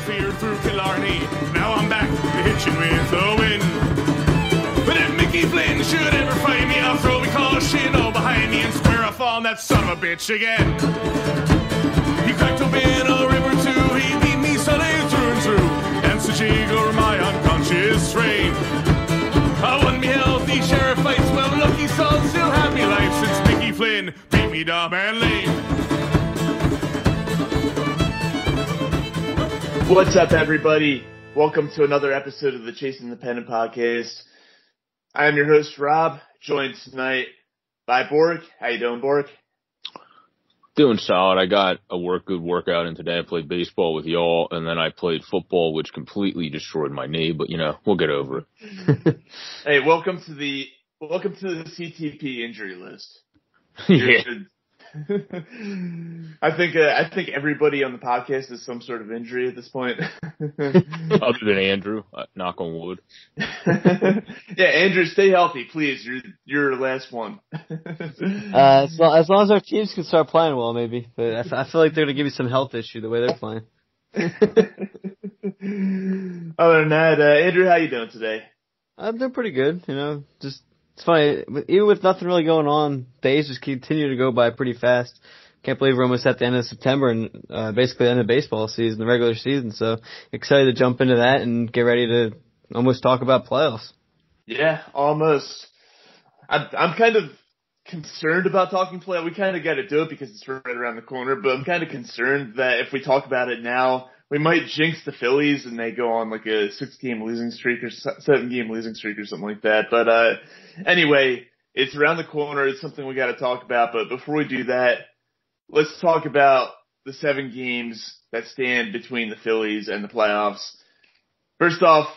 feared through Killarney. Now I'm back to hitching with a win. But if Mickey Flynn should ever find me, I'll throw me caution all behind me and square off on that son of a bitch again. He cracked open a river too, he beat me Sunday through and through, and such over my unconscious frame. I won me healthy sheriff fights, well lucky son still have me life since Mickey Flynn beat me dumb and lame. What's up, everybody? Welcome to another episode of the Chasing the Pennant podcast. I am your host, Rob, joined tonight by Borek. How you doing, Borek? Doing solid. I got a good workout in today. I played baseball with y'all, and then I played football, which completely destroyed my knee, but, we'll get over it. Hey, welcome to the CTP injury list. Yeah. I think everybody on the podcast has some sort of injury at this point. Other than Andrew, knock on wood. Yeah, Andrew, stay healthy, please. You're the last one. As long as our teams can start playing well, maybe. But I feel like they're going to give you some health issue the way they're playing. Other than that, Andrew, how you doing today? I'm doing pretty good, just... It's funny, even with nothing really going on, days just continue to go by pretty fast. Can't believe we're almost at the end of September and basically the end of baseball season, the regular season. So excited to jump into that and get ready to almost talk about playoffs. Yeah, almost. I'm kind of concerned about talking playoffs. We kind of got to do it because it's right around the corner, but I'm kind of concerned that if we talk about it now, we might jinx the Phillies and they go on like a 7-game losing streak or something like that. But anyway, it's around the corner. It's something we got to talk about. But before we do that, let's talk about the 7 games that stand between the Phillies and the playoffs. First off,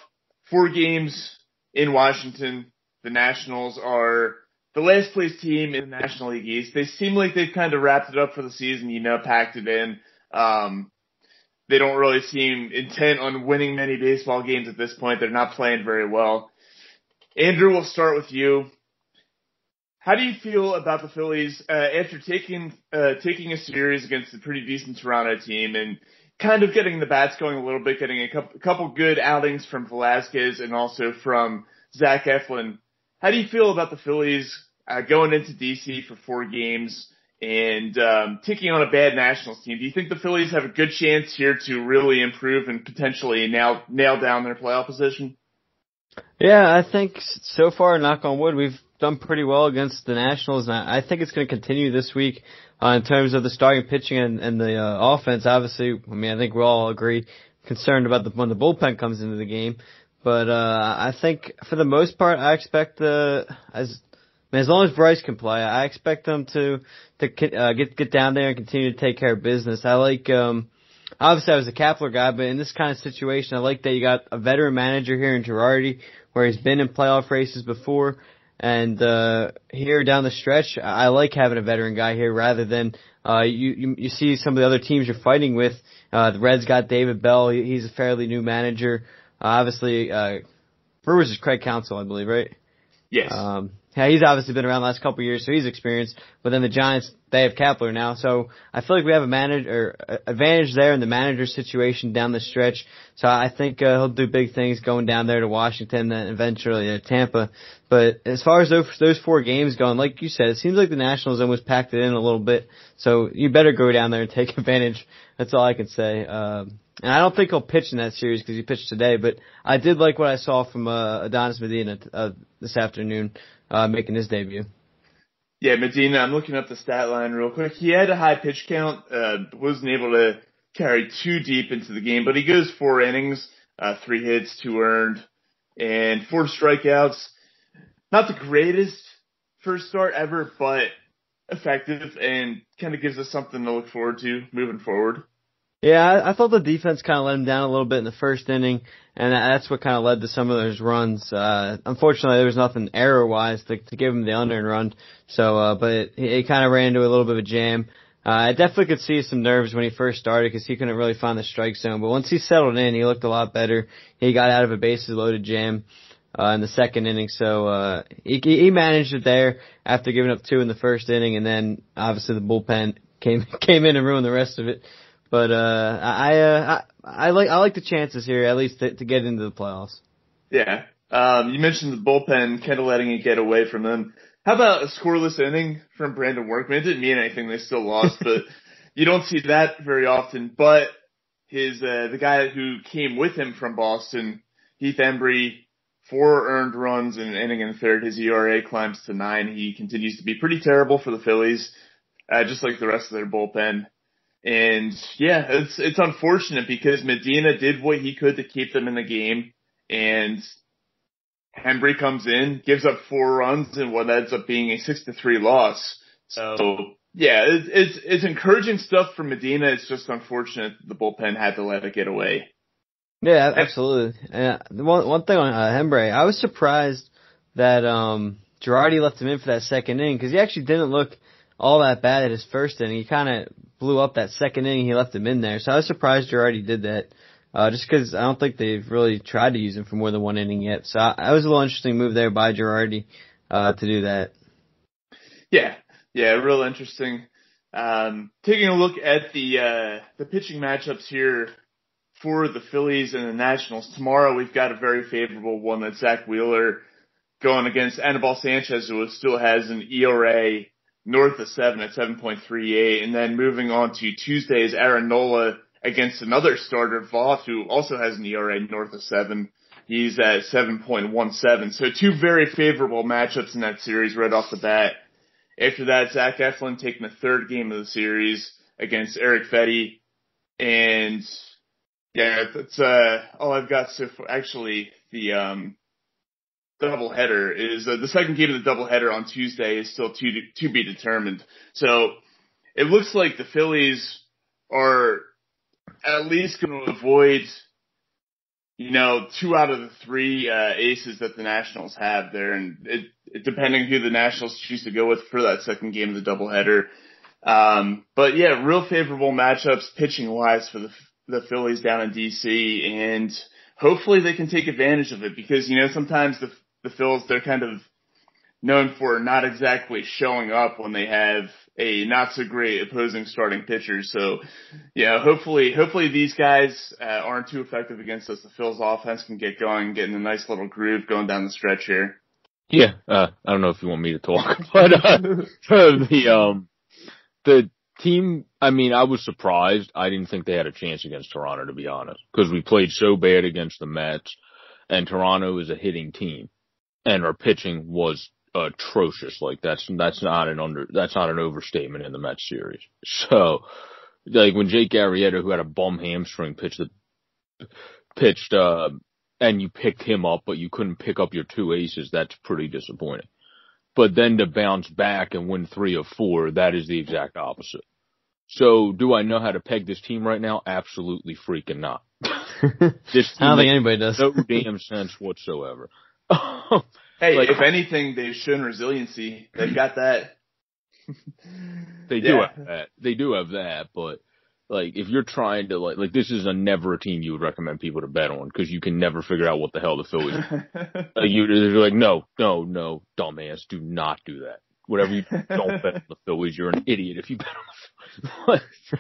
4 games in Washington. The Nationals are the last place team in the National League East. They seem like they've kind of wrapped it up for the season, packed it in. They don't really seem intent on winning many baseball games at this point. They're not playing very well. Andrew, we'll start with you. How do you feel about the Phillies after taking a series against a pretty decent Toronto team and kind of getting the bats going a little bit, getting a couple good outings from Velasquez and also from Zach Eflin? How do you feel about the Phillies going into D.C. for 4 games and taking on a bad Nationals team? Do you think the Phillies have a good chance here to really improve and potentially nail down their playoff position? Yeah, I think so far, knock on wood, we've done pretty well against the Nationals, and I think it's going to continue this week in terms of the starting pitching and the offense. Obviously, I think we all agree, concerned about when the bullpen comes into the game. But I think for the most part, I expect as long as Bryce can play, I expect them to get down there and continue to take care of business. I like, obviously I was a Kapler guy, but in this kind of situation, I like that you got a veteran manager here in Girardi, where he's been in playoff races before. And here down the stretch, I like having a veteran guy here rather than you see some of the other teams you're fighting with. The Reds got David Bell. He's a fairly new manager. Obviously, Brewers is Craig Counsell, I believe, right? Yes. Yeah, he's obviously been around the last couple of years, so he's experienced. But then the Giants, they have Kapler now, so I feel like we have advantage there in the manager situation down the stretch. So I think he'll do big things going down there to Washington and eventually to Tampa. But as far as those 4 games going, like you said, it seems like the Nationals almost packed it in a little bit. So you better go down there and take advantage. That's all I can say. And I don't think he'll pitch in that series because he pitched today, but I did like what I saw from Adonis Medina this afternoon. Making his debut. Yeah, Medina, I'm looking up the stat line real quick. He had a high pitch count, wasn't able to carry too deep into the game, but he goes 4 innings, 3 hits, 2 earned, and 4 strikeouts. Not the greatest first start ever, but effective and kind of gives us something to look forward to moving forward. Yeah, I thought the defense kind of let him down a little bit in the first inning, and that's what kind of led to some of those runs. Unfortunately, there was nothing error-wise to give him the unearned run, but he kind of ran into a little bit of a jam. I definitely could see some nerves when he first started because he couldn't really find the strike zone, but once he settled in, he looked a lot better. He got out of a bases-loaded jam in the second inning, so he managed it there after giving up 2 in the first inning, and then obviously the bullpen came in and ruined the rest of it. But I like the chances here, at least to get into the playoffs. Yeah. You mentioned the bullpen kind of letting it get away from them. How about a scoreless inning from Brandon Workman? It didn't mean anything. They still lost, but you don't see that very often. But the guy who came with him from Boston, Heath Embry, 4 earned runs in an inning and a third. His ERA climbs to 9. He continues to be pretty terrible for the Phillies, just like the rest of their bullpen. And yeah, it's unfortunate because Medina did what he could to keep them in the game, and Embry comes in, gives up 4 runs in what ends up being a 6-3 loss. So yeah, it's encouraging stuff from Medina. It's just unfortunate that the bullpen had to let it get away. Yeah, absolutely. One thing on Embry, I was surprised that Girardi left him in for that second inning because he actually didn't look all that bad at his first inning. He kind of blew up that second inning. He left him in there, so I was surprised Girardi did that. Just because I don't think they've really tried to use him for more than one inning yet. So that was a little interesting move there by Girardi to do that. Yeah, real interesting. Taking a look at the pitching matchups here for the Phillies and the Nationals. Tomorrow we've got a very favorable one. That's Zach Wheeler going against Anibal Sanchez, who still has an ERA north of 7 at 7.38. And then moving on to Tuesday's Aaron Nola against another starter, Voth, who also has an ERA north of 7. He's at 7.17. So 2 very favorable matchups in that series right off the bat. After that, Zach Eflin taking the 3rd game of the series against Eric Fetty. And yeah, that's all I've got so far. Actually, the doubleheader is the second game of the doubleheader on Tuesday is still to be determined. So it looks like the Phillies are at least going to avoid, 2 out of the 3 aces that the Nationals have there, and it depending who the Nationals choose to go with for that second game of the doubleheader. But yeah, real favorable matchups pitching wise for the Phillies down in DC, and hopefully they can take advantage of it because sometimes the Phillies, they're kind of known for not exactly showing up when they have a not so great opposing starting pitcher. So yeah, hopefully these guys aren't too effective against us. The Phillies offense can get going, get in a nice little groove going down the stretch here. Yeah, I don't know if you want me to talk, but the team, I mean, I was surprised. I didn't think they had a chance against Toronto, to be honest, because we played so bad against the Mets, and Toronto is a hitting team, and our pitching was atrocious. Like that's not an overstatement in the Mets series. So, like when Jake Arrieta, who had a bum hamstring, pitched, and you picked him up, but you couldn't pick up your 2 aces, that's pretty disappointing. But then to bounce back and win 3 of 4, that is the exact opposite. So, do I know how to peg this team right now? Absolutely freaking not. This team I don't think anybody does. No damn sense whatsoever. Hey, if anything, they've shown resiliency. They've got that. They do have that. They do have that, but like if you're trying to like this is never a team you would recommend people to bet on because you can never figure out what the hell the Phillies are. You're like, no, dumbass, do not do that. Whatever you don't bet on the Phillies, you're an idiot if you bet on the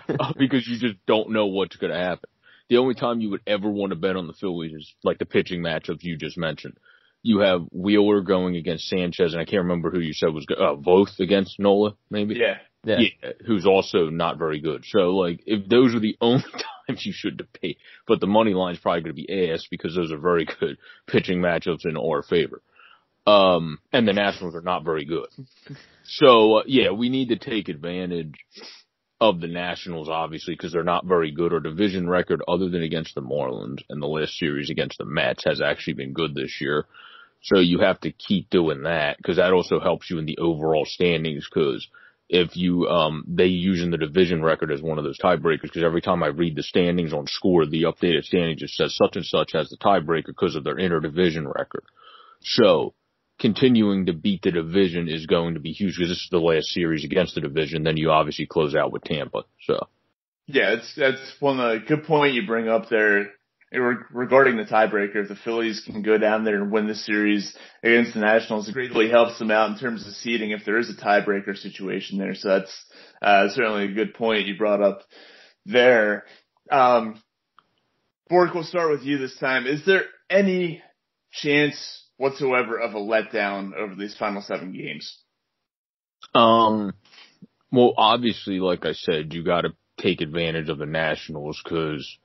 Phillies because you just don't know what's going to happen. The only time you would ever want to bet on the Phillies is like the pitching matchups you just mentioned. You have Wheeler going against Sanchez, and I can't remember who you said was Voth against Nola, maybe? Yeah, who's also not very good. So, like, if those are the only times you should debate, but the money line's probably going to be ass because those are very good pitching matchups in our favor. And the Nationals are not very good. So, we need to take advantage of the Nationals, obviously, because they're not very good. Our division record, other than against the Marlins and the last series against the Mets, has actually been good this year. So you have to keep doing that because that also helps you in the overall standings because if you, they using the division record as one of those tiebreakers because every time I read the standings on Score, the updated standing just says such and such has the tiebreaker because of their interdivision record. So continuing to beat the division is going to be huge because this is the last series against the division. Then you obviously close out with Tampa. So yeah, that's one good point you bring up there regarding the tiebreaker. If the Phillies can go down there and win the series against the Nationals, it greatly helps them out in terms of seeding if there is a tiebreaker situation there. So that's certainly a good point you brought up there. Borek, we'll start with you this time. Is there any chance whatsoever of a letdown over these final 7 games? Well, obviously, like I said, you got to take advantage of the Nationals because,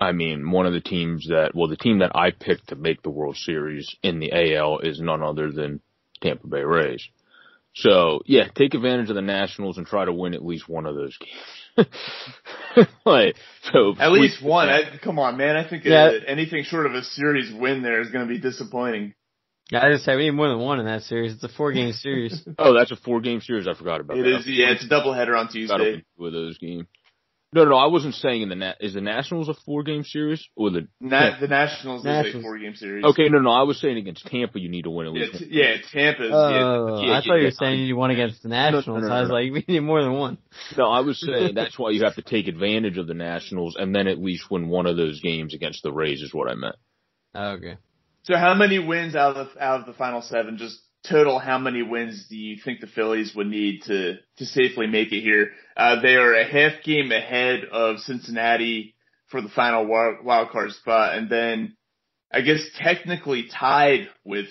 I mean, the team that I picked to make the World Series in the AL is none other than Tampa Bay Rays. So, yeah, take advantage of the Nationals and try to win at least one of those games. At least one. Come on, man. I think anything short of a series win there is going to be disappointing. Yeah, I just say we need more than one in that series. It's a 4-game series. Oh, that's a 4-game series. I forgot about that. It is, yeah. It's a doubleheader on Tuesday. With those games. No, I wasn't saying is the Nationals a 4-game series or the Nationals is a 4-game series. Okay, no, I was saying against Tampa you need to win at least one. Yeah, Tampa's. I thought you were saying you won against the Nationals. No. I was like, we need more than one. No, I was saying that's why you have to take advantage of the Nationals and then at least win one of those games against the Rays is what I meant. Okay. So how many wins out of the final 7? Just total, how many wins do you think the Phillies would need to safely make it here? They are a half game ahead of Cincinnati for the final wild card spot, and then I guess technically tied with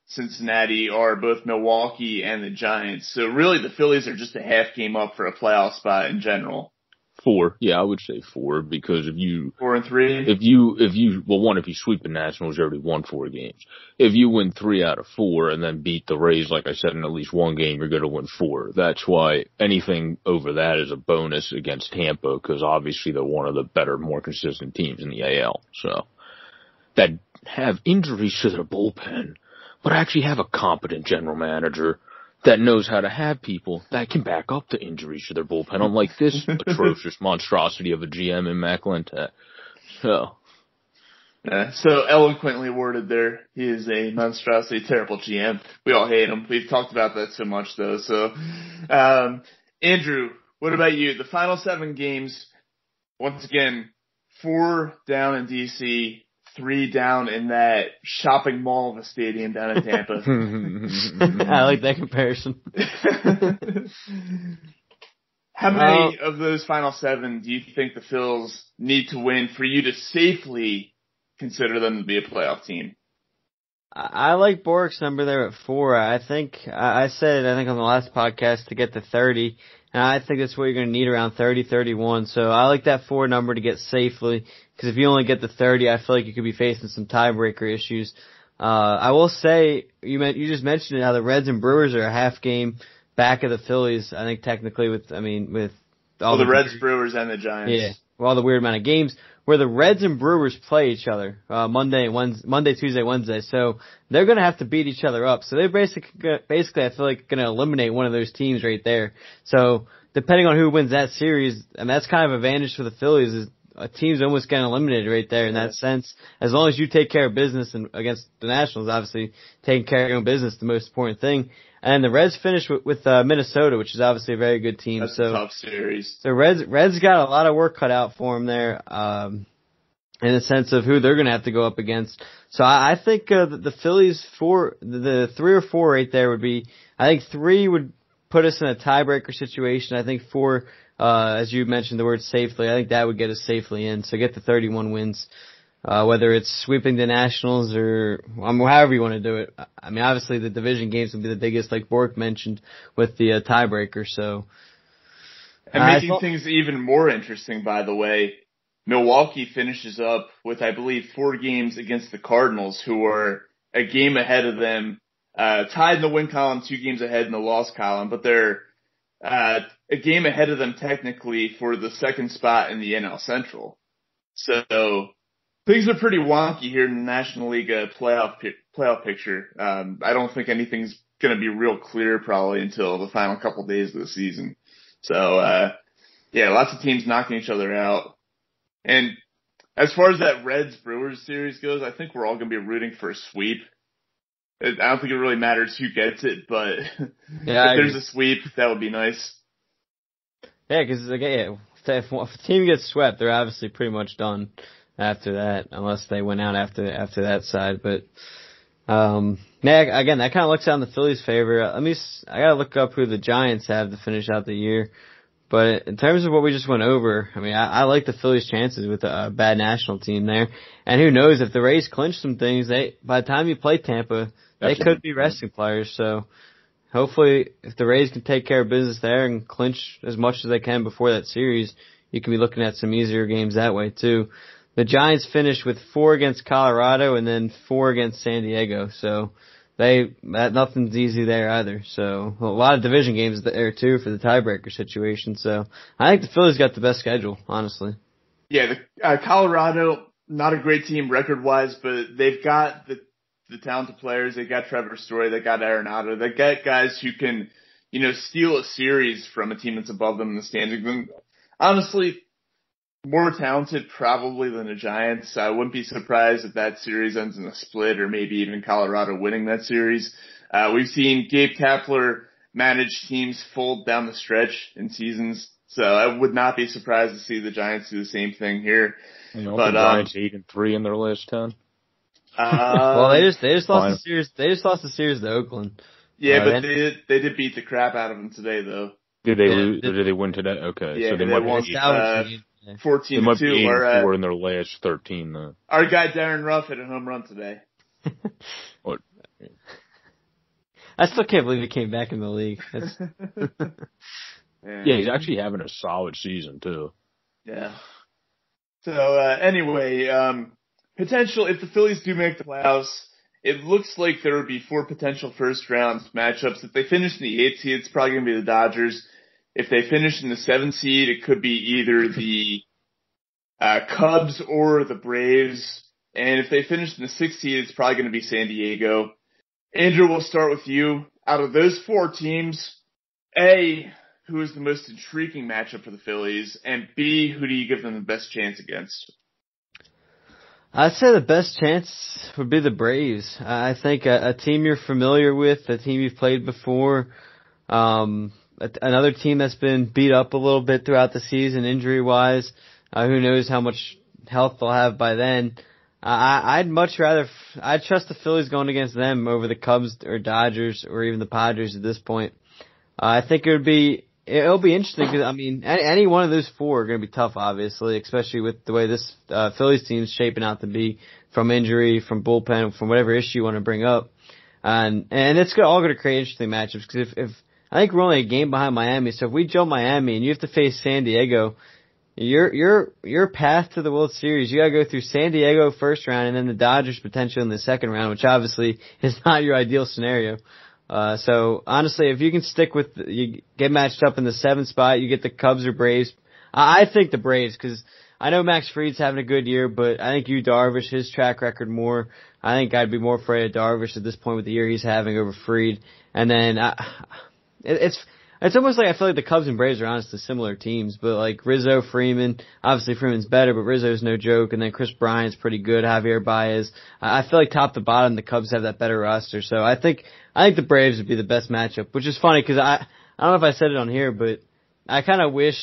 Cincinnati are both Milwaukee and the Giants. So really, the Phillies are just a half game up for a playoff spot in general. 4. Yeah, I would say 4 because if you 4 and 3. If you sweep the Nationals, you already won 4 games. If you win 3 out of 4 and then beat the Rays, like I said, in at least one game, you're going to win 4. That's why anything over that is a bonus against Tampa because obviously they're one of the better, more consistent teams in the AL. So that have injuries to their bullpen, but actually have a competent general manager that knows how to have people that can back up the injuries to their bullpen, unlike this atrocious monstrosity of a GM in Mac Lenta. So eloquently worded there. He is a monstrosity, terrible GM. We all hate him. We've talked about that so much, though. So, Andrew, what about you? The final 7 games, once again, 4 down in D.C., 3 down in that shopping mall of a stadium down in Tampa. I like that comparison. How many of those final 7 do you think the Phils need to win for you to safely consider them to be a playoff team? I like Borek's number there at 4. I think I said on the last podcast to get to 30, and I think that's what you're going to need around 30, 31. So I like that 4 number to get safely, because if you only get to 30, I feel like you could be facing some tiebreaker issues. I will say, you just mentioned how the Reds and Brewers are a half game back of the Phillies. I think technically with all the Reds, Brewers, and the Giants. Yeah, with all the weird amount of games where the Reds and Brewers play each other Monday, Tuesday, Wednesday. So they're going to have to beat each other up. So they're basically I feel like going to eliminate one of those teams right there. So depending on who wins that series, and that's kind of advantage for the Phillies, is a team's almost getting eliminated right there in that sense. As long as you take care of business and against the Nationals, obviously taking care of your own business is the most important thing. And the Reds finished with Minnesota, which is obviously a very good team. That's a tough series. So Reds got a lot of work cut out for them there, in the sense of who they're going to have to go up against. So I think the Phillies the 3 or 4 right there would be. I think 3 would put us in a tiebreaker situation. I think 4, as you mentioned the word safely, I think that would get us safely in. So get the 31 wins. Whether it's sweeping the Nationals or however you want to do it. I mean, obviously the division games will be the biggest, like Borek mentioned, with the tiebreaker. So, and making things even more interesting, by the way, Milwaukee finishes up with, I believe, 4 games against the Cardinals, who are a game ahead of them, tied in the win column, 2 games ahead in the loss column, but they're a game ahead of them technically for the second spot in the NL Central. So things are pretty wonky here in the National League playoff picture. I don't think anything's going to be real clear probably until the final couple days of the season. So, yeah, lots of teams knocking each other out. And as far as that Reds-Brewers series goes, I think we're all going to be rooting for a sweep. I don't think it really matters who gets it, but yeah, if there's a sweep, that would be nice. Yeah, because if a team gets swept, they're obviously pretty much done after that, unless they went out after that side. But again, that kind of looks out in the Phillies' favor. I gotta look up who the Giants have to finish out the year. But in terms of what we just went over, I mean, I like the Phillies' chances with a bad national team there. And who knows, if the Rays clinch some things, by the time you play Tampa, they could be resting players. So hopefully, if the Rays can take care of business there and clinch as much as they can before that series, you can be looking at some easier games that way too. The Giants finished with 4 against Colorado and then 4 against San Diego. So nothing's easy there either. So a lot of division games there too for the tiebreaker situation. So I think the Phillies got the best schedule, honestly. Yeah, Colorado, not a great team record-wise, but they've got the talented players. They got Trevor Story. They got Arenado. They got guys who can, steal a series from a team that's above them in the standings. And honestly, more talented probably than the Giants. I wouldn't be surprised if that series ends in a split or maybe even Colorado winning that series. We've seen Gabe Kapler manage teams fold down the stretch in seasons, so I would not be surprised to see the Giants do the same thing here. But the Giants 8-3 in their last 10. Well, they just lost the series. They just lost the series to Oakland. Yeah, but they did beat the crap out of them today, though. Did they lose? Or did they win today? Okay, yeah, so they might won 14-2. They might be 8-4 in their last 13, though. Our guy Darren Ruff hit a home run today. What? I still can't believe he came back in the league. Yeah, he's actually having a solid season too. Yeah. So anyway, potential if the Phillies do make the playoffs, it looks like there would be 4 potential first round matchups. If they finish in the 8th seed, it's probably going to be the Dodgers. If they finish in the 7th seed, it could be either the Cubs or the Braves. And if they finish in the 6th seed, it's probably going to be San Diego. Andrew, we'll start with you. Out of those 4 teams, A, who is the most intriguing matchup for the Phillies? And B, who do you give them the best chance against? I'd say the best chance would be the Braves. I think a team you're familiar with, a team you've played before, another team that's been beat up a little bit throughout the season injury-wise. Who knows how much health they'll have by then. I'd trust the Phillies going against them over the Cubs or Dodgers or even the Padres at this point. I think it'll be interesting because, I mean, any one of those 4 are going to be tough, obviously, especially with the way this Phillies team is shaping out to be from injury, from bullpen, from whatever issue you want to bring up. And it's all going to create interesting matchups because if I think we're only a game behind Miami, so if we jump Miami and you have to face San Diego, your path to the World Series, you got to go through San Diego first round and then the Dodgers potentially in the second round, which obviously is not your ideal scenario. So honestly, if you can you get matched up in the 7th spot, you get the Cubs or Braves. I think the Braves, cause I know Max Fried's having a good year, but I think Darvish, his track record more, I think I'd be more afraid of Darvish at this point with the year he's having over Fried. And then, it's almost like I feel like the Cubs and Braves are honestly similar teams, but like Rizzo, Freeman, obviously Freeman's better, but Rizzo's no joke, and then Chris Bryant's pretty good, Javier Baez. I feel like top to bottom, the Cubs have that better roster, so I think the Braves would be the best matchup, which is funny because I don't know if I said it on here, but I kind of wish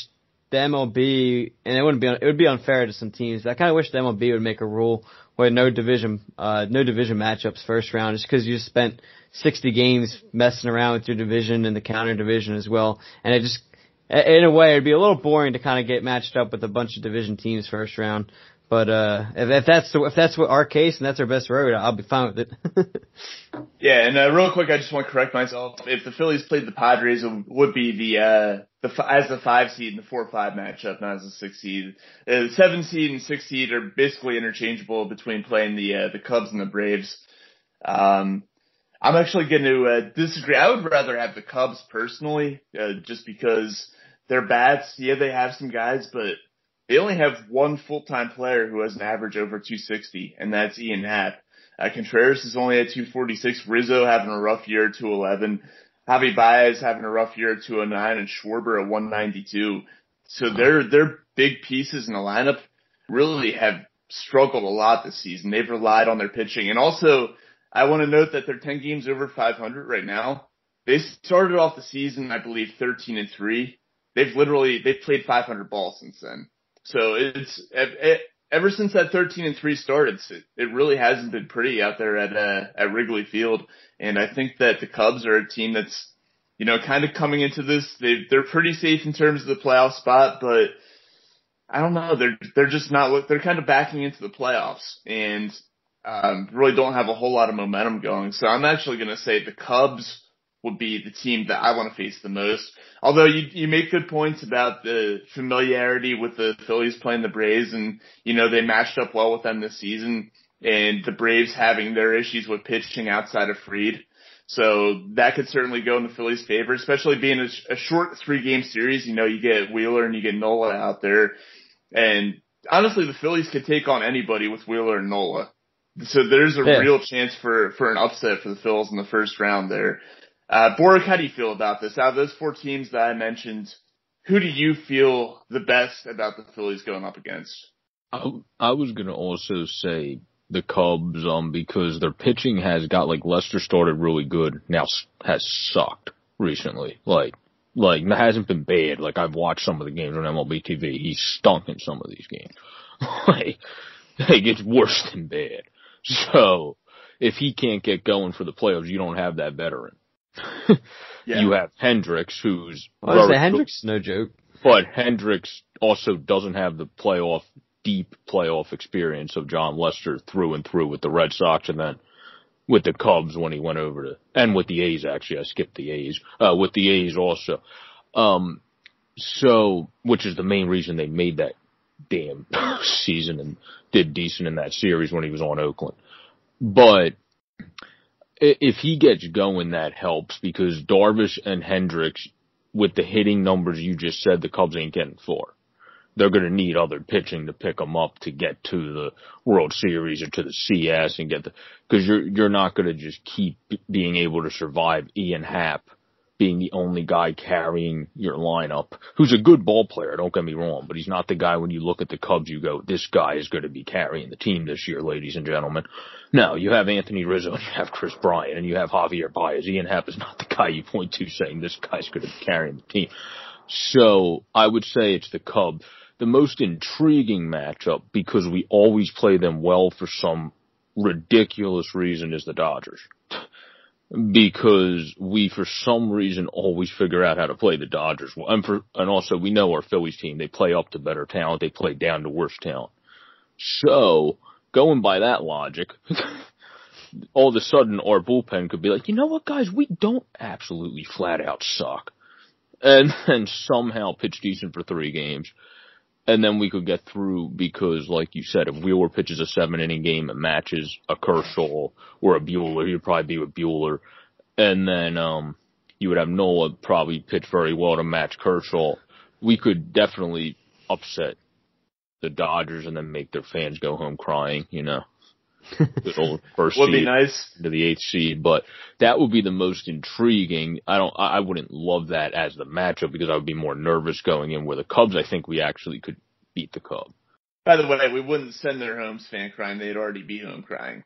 the MLB, and it would be unfair to some teams, but I kind of wish the MLB would make a rule where no division matchups first round, just because you just spent 60 games messing around with your division and the counter division as well. And it just, in a way, it'd be a little boring to kind of get matched up with a bunch of division teams first round. But, if that's what our case and that's our best road, I'll be fine with it. Yeah, and real quick, I just want to correct myself. If the Phillies played the Padres, it would be as the 5 seed in the 4-5 matchup, not as the 6 seed. The 7 seed and 6 seed are basically interchangeable between playing the Cubs and the Braves. I'm actually going to disagree. I would rather have the Cubs personally, just because their bats, yeah, they have some guys, but they only have one full-time player who has an average over 260, and that's Ian Happ. Contreras is only at 246. Rizzo having a rough year at 211. Javi Baez having a rough year at 209, and Schwarber at 192. So their big pieces in the lineup really have struggled a lot this season. They've relied on their pitching. And also, I want to note that they're 10 games over 500 right now. They started off the season, I believe, 13-3. They've played 500 balls since then. So ever since that 13-3 started, it really hasn't been pretty out there at Wrigley Field. And I think that the Cubs are a team that's kind of coming into this, they're pretty safe in terms of the playoff spot, but I don't know. They're just not. They're kind of backing into the playoffs and really don't have a whole lot of momentum going. So I'm actually going to say the Cubs would be the team that I want to face the most. Although you make good points about the familiarity with the Phillies playing the Braves, and they matched up well with them this season, and the Braves having their issues with pitching outside of Fried. So that could certainly go in the Phillies' favor, especially being a short 3-game series. You get Wheeler and you get Nola out there. And honestly, the Phillies could take on anybody with Wheeler and Nola. So there's a real chance for an upset for the Phils in the first round there. Borek, how do you feel about this? Out of those 4 teams that I mentioned, who do you feel the best about the Phillies going up against? I was going to also say the Cubs, because their pitching has got, Lester started really good, now has sucked recently. It hasn't been bad. I've watched some of the games on MLB TV. He's stunk in some of these games. It's worse than bad. So, if he can't get going for the playoffs, you don't have that veteran. Yeah. You have Hendricks, who's... Hendricks, no joke. But Hendricks also doesn't have the deep playoff experience of John Lester through and through with the Red Sox and then with the Cubs when he went over to... And with the A's, actually. I skipped the A's. With the A's also. Which is the main reason they made that damn season and did decent in that series when he was on Oakland. But if he gets going, that helps because Darvish and Hendricks, with the hitting numbers you just said, the Cubs ain't getting far. They're going to need other pitching to pick them up to get to the World Series or to the CS and because you're not going to just keep being able to survive Ian Happ being the only guy carrying your lineup, who's a good ball player, don't get me wrong, but he's not the guy when you look at the Cubs, you go, this guy is going to be carrying the team this year, ladies and gentlemen. No, you have Anthony Rizzo and you have Chris Bryant and you have Javier Baez. Ian Happ is not the guy you point to saying this guy's going to be carrying the team. So I would say it's the Cubs. The most intriguing matchup, because we always play them well for some ridiculous reason, is the Dodgers. Because we, for some reason, always figure out how to play the Dodgers well. And also, we know our Phillies team, they play up to better talent, they play down to worse talent. So, going by that logic, all of a sudden our bullpen could be like, you know what, guys, we don't absolutely flat out suck. And then somehow pitch decent for 3 games. And then we could get through because, like you said, if Wheeler pitches a 7-inning game and matches a Kershaw or a Buehler, he'd probably be with Buehler. And then you would have Nola probably pitch very well to match Kershaw. We could definitely upset the Dodgers and then make their fans go home crying, Good old first would seed be nice. To the 8th seed, but that would be the most intriguing. I wouldn't love that as the matchup because I would be more nervous going in where the Cubs, I think we actually could beat the Cubs. By the way, we wouldn't send their homes fan crying. They'd already be home crying.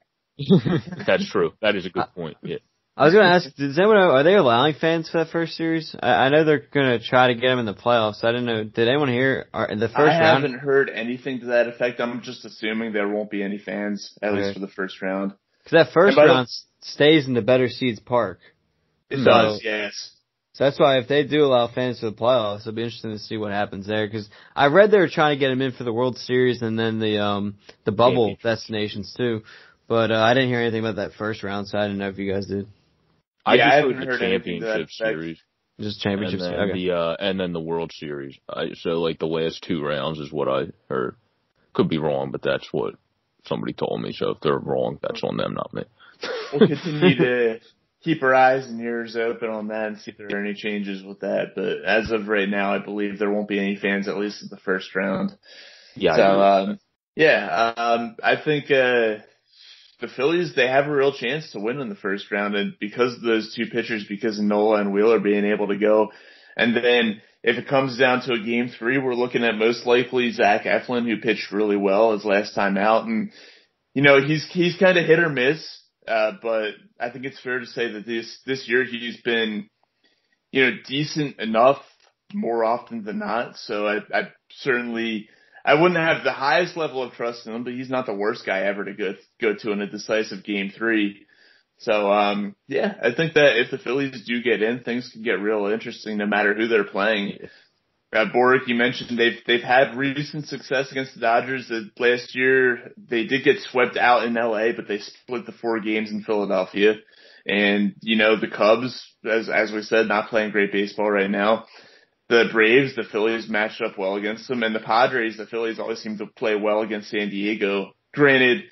That's true. That is a good point. Yeah. I was going to ask, does anyone know, are they allowing fans for that first series? I know they're going to try to get them in the playoffs. I didn't know. Did anyone hear in the first round? I haven't heard anything to that effect. I'm just assuming there won't be any fans, at least for the first round. Because that first round stays in the better seeds park. It does, yes. So that's why if they do allow fans to the playoffs, it'll be interesting to see what happens there. Because I read they were trying to get them in for the World Series and then the bubble destinations too. But I didn't hear anything about that first round, so I didn't know if you guys did. I haven't heard championship series. Just championship series. Okay. And then the World Series. So the last 2 rounds is what I heard. Could be wrong, but that's what somebody told me. So if they're wrong, that's on them, not me. We'll continue to keep our eyes and ears open on that and see if there are any changes with that. But as of right now, I believe there won't be any fans, at least in the first round. Yeah. So, I think, the Phillies, they have a real chance to win in the first round, and because of those 2 pitchers, because of Nola and Wheeler being able to go, and then if it comes down to a game 3, we're looking at most likely Zach Eflin, who pitched really well his last time out, and he's kind of hit or miss, but I think it's fair to say that this year he's been decent enough more often than not. So I certainly. I wouldn't have the highest level of trust in him, but he's not the worst guy ever to go to in a decisive game 3. So, yeah, I think that if the Phillies do get in, things can get real interesting no matter who they're playing. Borek, you mentioned they've had recent success against the Dodgers. Last year, they did get swept out in LA, but they split the 4 games in Philadelphia. And, the Cubs, as we said, not playing great baseball right now. The Braves, the Phillies matched up well against them. And the Padres, the Phillies always seem to play well against San Diego. Granted,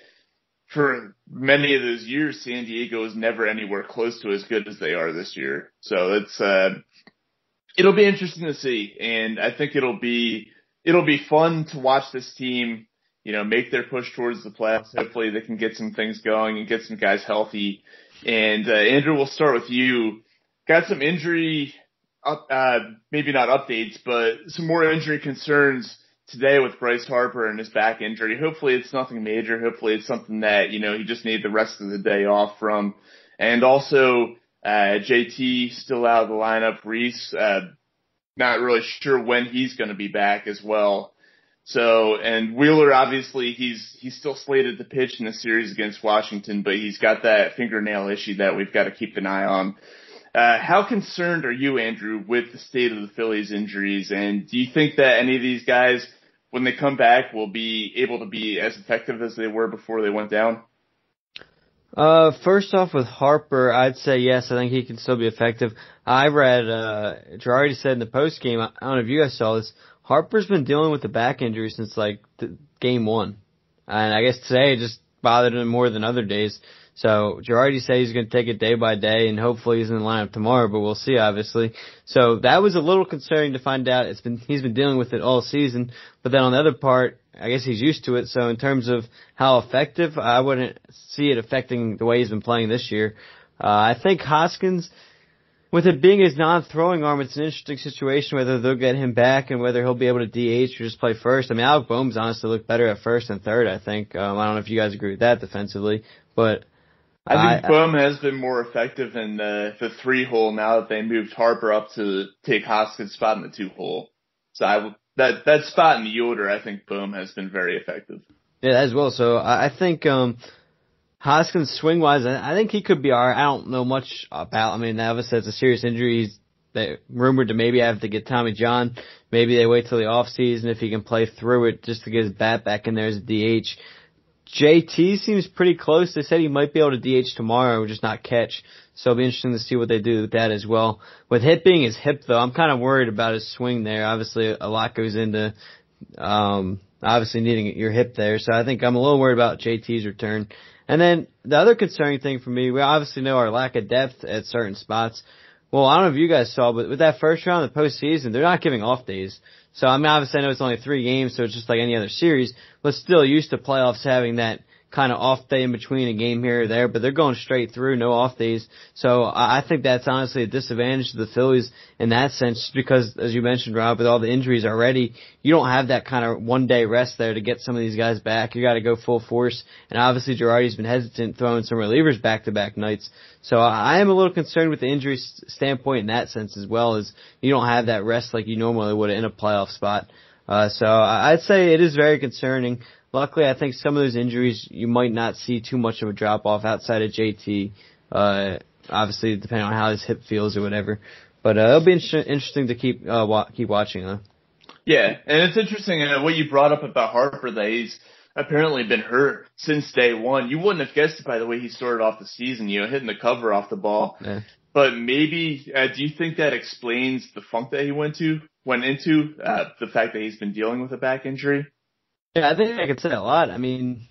for many of those years, San Diego was never anywhere close to as good as they are this year. So it'll be interesting to see. And I think it'll be fun to watch this team, make their push towards the playoffs. Hopefully they can get some things going and get some guys healthy. And, Andrew, we'll start with you. Got some injury, maybe not updates, but some more injury concerns today with Bryce Harper and his back injury. Hopefully it's nothing major. Hopefully it's something that, he just needed the rest of the day off from. And also, JT still out of the lineup. Reese, not really sure when he's going to be back as well. So, and Wheeler, obviously, he's still slated to pitch in the series against Washington, but he's got that fingernail issue that we've got to keep an eye on. How concerned are you, Andrew, with the state of the Phillies injuries? And do you think that any of these guys, when they come back, will be able to be as effective as they were before they went down? First off, with Harper, I'd say yes. I think he can still be effective. I read, Girardi said in the post game, I don't know if you guys saw this, Harper's been dealing with the back injury since game 1. And I guess today it just bothered him more than other days. So Girardi said he's going to take it day by day, and hopefully he's in the lineup tomorrow, but we'll see, obviously. So that was a little concerning to find out. He's been dealing with it all season. But then on the other part, I guess he's used to it. So in terms of how effective, I wouldn't see it affecting the way he's been playing this year. I think Hoskins, with it being his non-throwing arm, it's an interesting situation whether they'll get him back and whether he'll be able to DH or just play first. I mean, Alec Boehm's honestly looked better at first and third, I think. I don't know if you guys agree with that defensively, but I think Boehm has been more effective in the 3-hole now that they moved Harper up to take Hoskins' spot in the 2-hole. So that spot in the order, I think Boehm has been very effective. Yeah, as well. So I think Hoskins swing-wise, I think he could be all right. I don't know much about. I mean, obviously it's a serious injury. He's rumored to maybe have to get Tommy John. Maybe they wait till the off season if he can play through it just to get his bat back in there as a DH. JT seems pretty close. They said he might be able to DH tomorrow, just not catch. So it'll be interesting to see what they do with that as well. With hip being his hip, though, I'm kind of worried about his swing there. Obviously, a lot goes into obviously needing your hip there. So I think I'm a little worried about JT's return. And then the other concerning thing for me, we obviously know our lack of depth at certain spots. Well, I don't know if you guys saw, but with that first round of the postseason, they're not giving off days. So, I mean, obviously I know it's only 3 games, so it's just like any other series, but still used to playoffs having that kind of off day in between a game here or there, but they're going straight through, no off days. So I think that's honestly a disadvantage to the Phillies in that sense because, as you mentioned, Rob, with all the injuries already, you don't have that kind of one-day rest there to get some of these guys back. You got to go full force, and obviously Girardi's been hesitant throwing some relievers back-to-back nights. So I am a little concerned with the injury standpoint in that sense as well, as you don't have that rest like you normally would in a playoff spot. So I'd say it is very concerning. Luckily, I think some of those injuries you might not see too much of a drop off outside of JT. Obviously, depending on how his hip feels or whatever. But it'll be interesting to keep watching. Huh? Yeah, and it's interesting what you brought up about Harper. That he's apparently been hurt since day one. You wouldn't have guessed it by the way he started off the season. Hitting the cover off the ball. Yeah. But maybe, do you think that explains the funk that he went into the fact that he's been dealing with a back injury? Yeah, I think I could say a lot. I mean,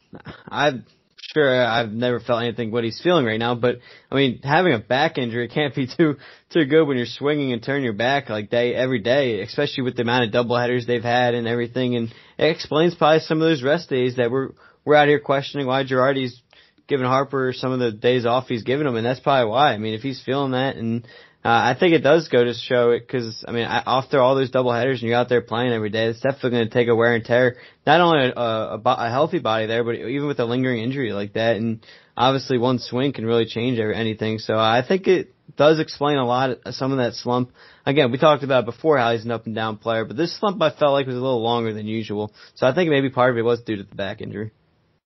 I'm sure I've never felt anything what he's feeling right now, but I mean, having a back injury can't be too good when you're swinging and turning your back like every day, especially with the amount of doubleheaders they've had and everything. And it explains probably some of those rest days that we're out here questioning why Girardi's giving Harper some of the days off he's giving him, and that's probably why. I mean, if he's feeling that, and I think it does go to show it because, I mean, after all those doubleheaders and you're out there playing every day, it's definitely going to take a wear and tear. Not only a healthy body there, but even with a lingering injury like that. And obviously one swing can really change anything. So I think it does explain a lot of some of that slump. Again, we talked about before how he's an up and down player, but this slump I felt like was a little longer than usual. So I think maybe part of it was due to the back injury.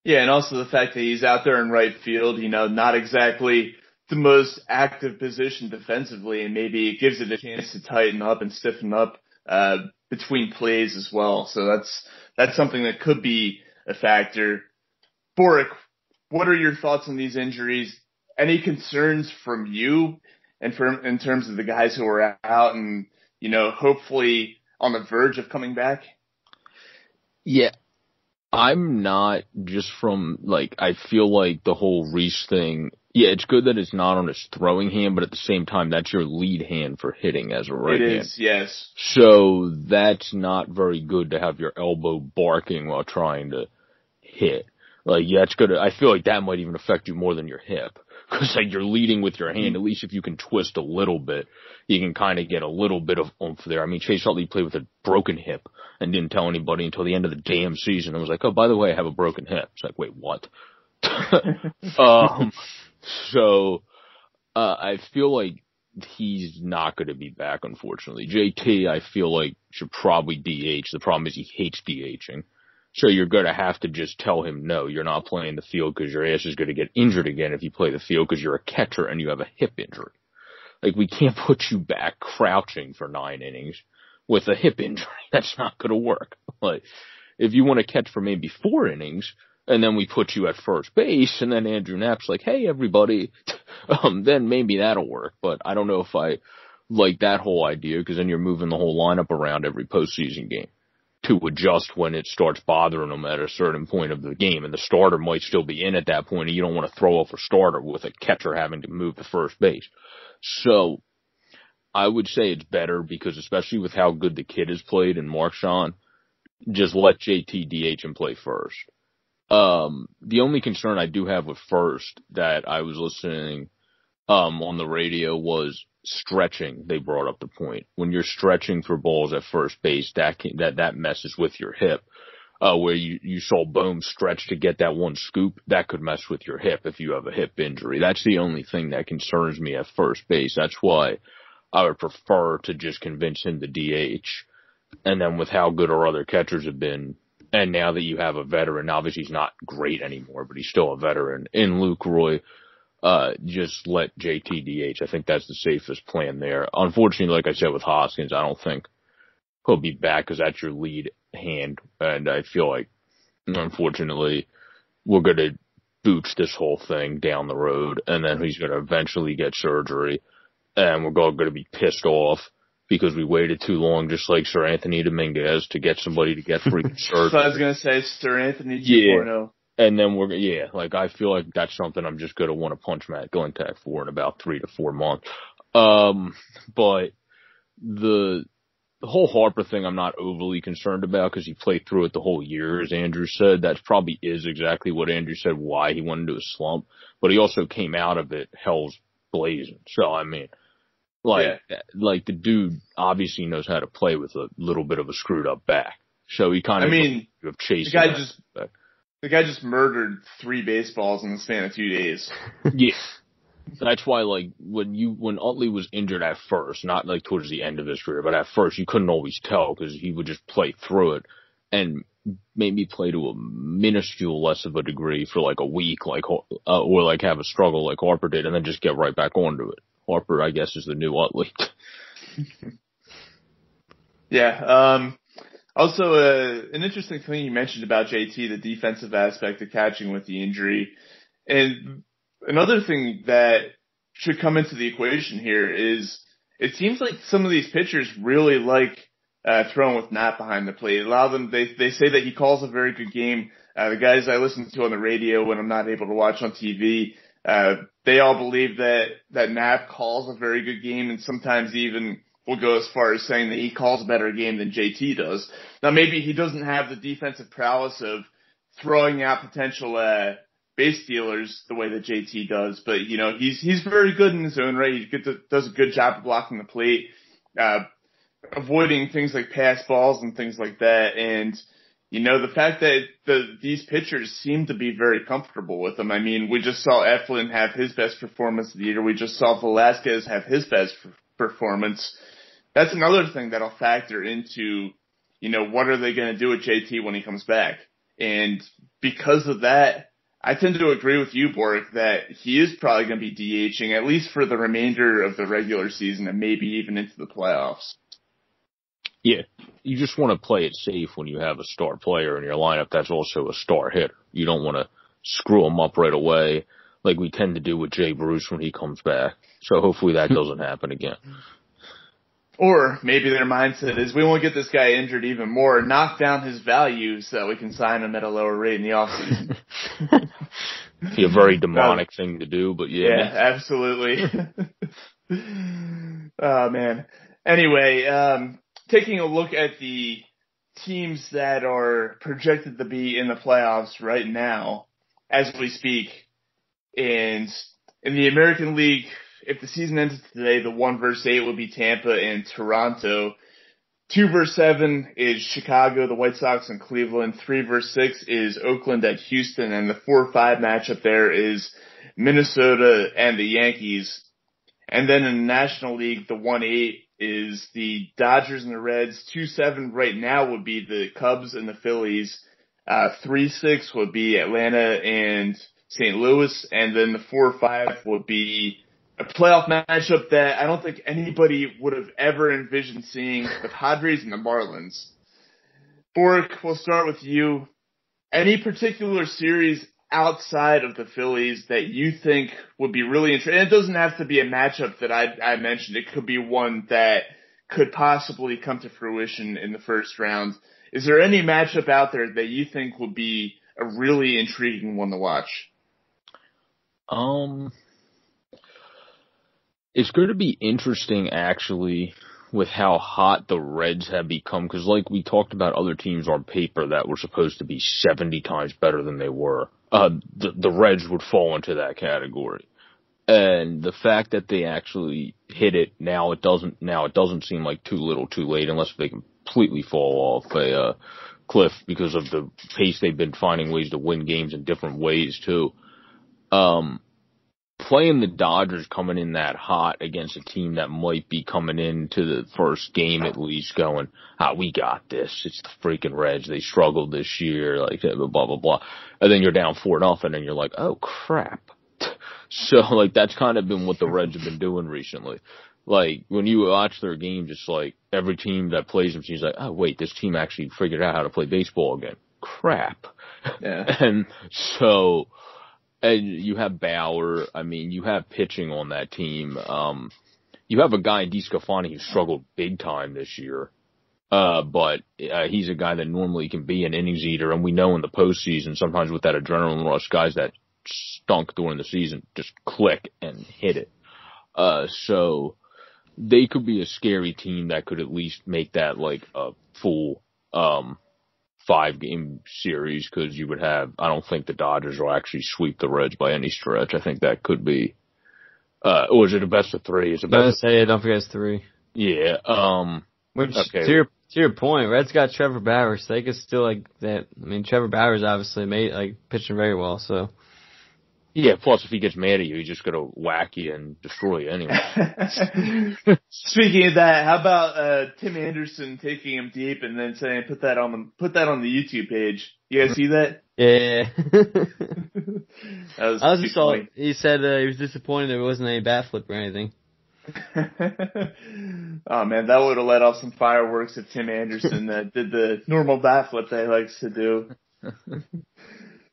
Yeah, and also the fact that he's out there in right field, not exactly the most active position defensively, and maybe it gives it a chance to tighten up and stiffen up between plays as well. So that's something that could be a factor. Borek, what are your thoughts on these injuries? Any concerns from you and in terms of the guys who are out and, hopefully on the verge of coming back? Yeah. I'm not just from, I feel like the whole Reese thing, yeah, it's good that it's not on his throwing hand, but at the same time, that's your lead hand for hitting as a right hand. It is, yes. So that's not very good to have your elbow barking while trying to hit. Yeah, it's good. I feel like that might even affect you more than your hip. Because, you're leading with your hand. At least if you can twist a little bit, you can kind of get a little bit of oomph there. I mean, Chase Utley played with a broken hip and didn't tell anybody until the end of the damn season. And was like, oh, by the way, I have a broken hip. It's like, wait, what? So, I feel like he's not going to be back, unfortunately. JT, I feel like, should probably DH. The problem is he hates DHing. So you're going to have to just tell him, no, you're not playing the field because your ass is going to get injured again if you play the field because you're a catcher and you have a hip injury. We can't put you back crouching for 9 innings with a hip injury. That's not going to work. If you want to catch for maybe 4 innings and then we put you at first base and then Andrew Knapp's like, hey, everybody, then maybe that'll work. But I don't know if I like that whole idea because then you're moving the whole lineup around every postseason game to adjust when it starts bothering them at a certain point of the game. And the starter might still be in at that point, and you don't want to throw off a starter with a catcher having to move to first base. So I would say it's better because especially with how good the kid has played in Marchand, just let JT DH and play first. The only concern I do have with first that I was listening on the radio was stretching. They brought up the point. When you're stretching for balls at first base, that messes with your hip. Where you saw Bohm stretch to get that one scoop, that could mess with your hip if you have a hip injury. That's the only thing that concerns me at first base. That's why I would prefer to just convince him to DH. And then with how good our other catchers have been, and now that you have a veteran, obviously he's not great anymore, but he's still a veteran, in Luke Roy, just let JT DH. I think that's the safest plan there. Unfortunately, like I said with Hoskins, I don't think he'll be back because that's your lead hand. And I feel like, unfortunately, we're going to booch this whole thing down the road. And then he's going to eventually get surgery. And we're all going to be pissed off because we waited too long, just like Sir Anthony Dominguez, to get somebody to get freaking surgery. So I was going to say Sir Anthony 2.0. And then I feel like that's something I'm just going to want to punch Matt Glintak for in about 3 to 4 months. But the whole Harper thing I'm not overly concerned about because he played through it the whole year, as Andrew said. That probably is exactly what Andrew said, why he went into a slump. But he also came out of it hell's blazing. So, I mean, the dude obviously knows how to play with a little bit of a screwed up back. So he kind of chased the guy just murdered 3 baseballs in the span of 2 days. Yeah. That's why, when Utley was injured at first, not towards the end of his career, but at first you couldn't always tell because he would just play through it and maybe play to a minuscule less of a degree for a week, or have a struggle like Harper did and then just get right back onto it. Harper, I guess, is the new Utley. Yeah. Also, an interesting thing you mentioned about JT, the defensive aspect of catching with the injury. And another thing that should come into the equation here is it seems like some of these pitchers really like throwing with Knapp behind the plate. A lot of them, they say that he calls a very good game. The guys I listen to on the radio when I'm not able to watch on TV, they all believe that Knapp calls a very good game and sometimes even will go as far as saying that he calls a better game than JT does. Now, maybe he doesn't have the defensive prowess of throwing out potential base stealers the way that JT does, but he's very good in his own right. He does a good job of blocking the plate, avoiding things like pass balls and things like that. And the fact that these pitchers seem to be very comfortable with him. I mean, we just saw Eflin have his best performance of the year. We just saw Velasquez have his best performance. That's another thing that'll factor into, what are they going to do with JT when he comes back? And because of that, I tend to agree with you, Borek, that he is probably going to be DHing at least for the remainder of the regular season and maybe even into the playoffs. Yeah, you just want to play it safe when you have a star player in your lineup that's also a star hitter. You don't want to screw him up right away like we tend to do with Jay Bruce when he comes back. So hopefully that doesn't happen again. Or maybe their mindset is we won't get this guy injured even more, knock down his value so that we can sign him at a lower rate in the offseason. Be a very demonic thing to do, but yeah. Yeah, absolutely. Oh, man. Anyway, taking a look at the teams that are projected to be in the playoffs right now, as we speak, and in the American League, if the season ends today, the 1 versus 8 would be Tampa and Toronto. 2 versus 7 is Chicago, the White Sox, and Cleveland. 3 versus 6 is Oakland at Houston, and the 4-5 matchup there is Minnesota and the Yankees. And then in the National League, the 1-8 is the Dodgers and the Reds. 2-7 right now would be the Cubs and the Phillies. 3-6 would be Atlanta and St. Louis, and then the 4-5 would be a playoff matchup that I don't think anybody would have ever envisioned seeing, the Padres and the Marlins. Borek, we'll start with you. Any particular series outside of the Phillies that you think would be really interesting? And it doesn't have to be a matchup that I mentioned. It could be one that could possibly come to fruition in the first round. Is there any matchup out there that you think would be a really intriguing one to watch? It's going to be interesting, actually, with how hot the Reds have become, because like we talked about other teams on paper that were supposed to be 70 times better than they were, the Reds would fall into that category. And the fact that they actually hit it now, it doesn't seem like too little too late, unless they completely fall off a cliff because of the pace they've been finding ways to win games in different ways too. Playing the Dodgers coming in that hot against a team that might be coming into the first game at least going, we got this. It's the freaking Reds. They struggled this year, like blah, blah, blah. And then you're down 4-0 and you're like, oh crap. So like that's kind of been what the Reds have been doing recently. Like when you watch their games, it's like every team that plays them seems like, oh wait, this team actually figured out how to play baseball again. Crap. Yeah. And so, and you have Bauer. I mean, you have pitching on that team. You have a guy in DeSclafani who struggled big time this year. But he's a guy that normally can be an innings eater. And we know in the postseason, sometimes with that adrenaline rush, guys that stunk during the season just click and hit it. So they could be a scary team that could at least make that like a full, 5-game series, because you would have, I don't think the Dodgers will actually sweep the Reds by any stretch. I think that could be, or is it a best of 3? It's a best of 3. Don't forget it's 3. Yeah. Which, okay. to your point, Reds got Trevor Bauer, so they could still like that. I mean, Trevor Bauer's obviously pitching very well, so. Yeah, plus if he gets mad at you, he's just going to whack you and destroy you anyway. Speaking of that, how about Tim Anderson taking him deep and then saying put that on the YouTube page? You guys see that? Yeah. That was I just saw it. He said he was disappointed there wasn't any bat flip or anything. Oh man, that would have let off some fireworks if Tim Anderson did the normal bat flip that he likes to do.